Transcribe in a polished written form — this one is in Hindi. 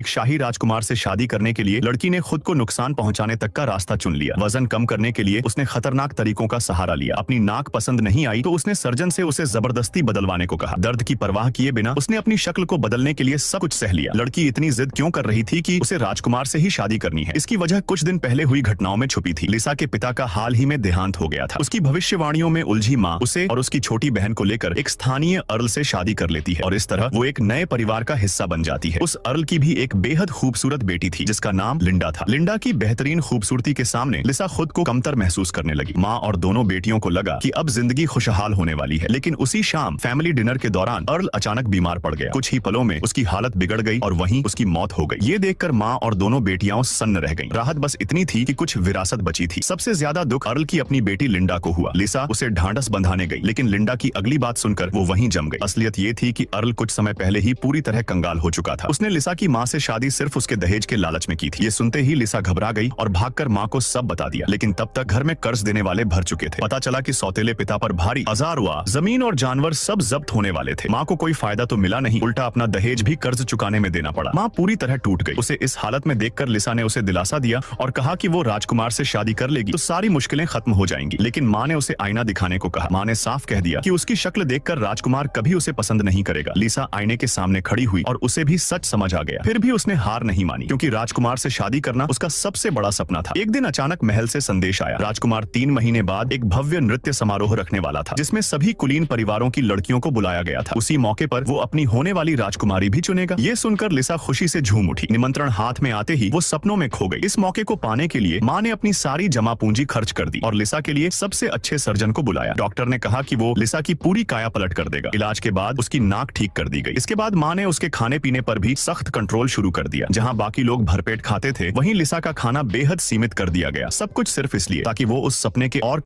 शाही राजकुमार से शादी करने के लिए लड़की ने खुद को नुकसान पहुंचाने तक का रास्ता चुन लिया। वजन कम करने के लिए उसने खतरनाक तरीकों का सहारा लिया। अपनी नाक पसंद नहीं आई तो उसने सर्जन से उसे जबरदस्ती बदलवाने को कहा। दर्द की परवाह किए बिना उसने अपनी शक्ल को बदलने के लिए सब कुछ सह लिया। लड़की इतनी जिद क्यों कर रही थी कि उसे राजकुमार से ही शादी करनी है? इसकी वजह कुछ दिन पहले हुई घटनाओं में छुपी थी। लिसा के पिता का हाल ही में देहांत हो गया था। उसकी भविष्यवाणियों में उलझी माँ उसे और उसकी छोटी बहन को लेकर एक स्थानीय अर्ल से शादी कर लेती है और इस तरह वो एक नए परिवार का हिस्सा बन जाती है। उस अर्ल की भी एक बेहद खूबसूरत बेटी थी जिसका नाम लिंडा था। लिंडा की बेहतरीन खूबसूरती के सामने लिसा खुद को कमतर महसूस करने लगी। माँ और दोनों बेटियों को लगा कि अब जिंदगी खुशहाल होने वाली है, लेकिन उसी शाम फैमिली डिनर के दौरान अर्ल अचानक बीमार पड़ गया। कुछ ही पलों में उसकी हालत बिगड़ गई और वहीं उसकी मौत हो गई। ये देखकर माँ और दोनों बेटियां सन्न रह गईं। राहत बस इतनी थी कि कुछ विरासत बची थी। सबसे ज्यादा दुख अर्ल की अपनी बेटी लिंडा को हुआ। लिसा उसे ढांढस बंधाने गई, लेकिन लिंडा की अगली बात सुनकर वो वहीं जम गई। असलियत ये थी कि अर्ल कुछ समय पहले ही पूरी तरह कंगाल हो चुका था। उसने लिसा की माँ से शादी सिर्फ उसके दहेज के लालच में की थी। ये सुनते ही लिसा घबरा गई और भागकर माँ को सब बता दिया, लेकिन तब तक घर में कर्ज देने वाले भर चुके थे। पता चला कि सौतेले पिता पर भारी अज़ार हुआ। जमीन और जानवर सब जब्त होने वाले थे। माँ को कोई फायदा तो मिला नहीं, उल्टा अपना दहेज भी कर्ज चुकाने में देना पड़ा। माँ पूरी तरह टूट गई। उसे इस हालत में देखकर लिसा ने उसे दिलासा दिया और कहा कि वो राजकुमार से शादी कर लेगी तो सारी मुश्किलें खत्म हो जाएंगी। लेकिन माँ ने उसे आईना दिखाने को कहा। माँ ने साफ कह दिया कि उसकी शक्ल देखकर राजकुमार कभी उसे पसंद नहीं करेगा। लिसा आईने के सामने खड़ी हुई और उसे भी सच समझ आ गया। फिर भी उसने हार नहीं मानी, क्योंकि राजकुमार से शादी करना उसका सबसे बड़ा सपना था। एक दिन अचानक महल से संदेश आया। राजकुमार 3 महीने बाद एक भव्य नृत्य समारोह रखने वाला था, जिसमें सभी कुलीन परिवारों की लड़कियों को बुलाया गया था। उसी मौके पर वो अपनी होने वाली राजकुमारी भी चुनेगा। ये सुनकर लिसा खुशी से झूम उठी। निमंत्रण हाथ में आते ही वो सपनों में खो गई। इस मौके को पाने के लिए माँ ने अपनी सारी जमा पूंजी खर्च कर दी और लिसा के लिए सबसे अच्छे सर्जन को बुलाया। डॉक्टर ने कहा कि वो लिसा की पूरी काया पलट कर देगा। इलाज के बाद उसकी नाक ठीक कर दी गई। इसके बाद माँ ने उसके खाने पीने पर भी सख्त कंट्रोल शुरू कर दिया। जहाँ बाकी लोग भरपेट खाते थे, वहीं लिसा का खाना बेहद सीमित कर दिया गया। सब कुछ सिर्फ इसलिए ताकि वो उस सपने के और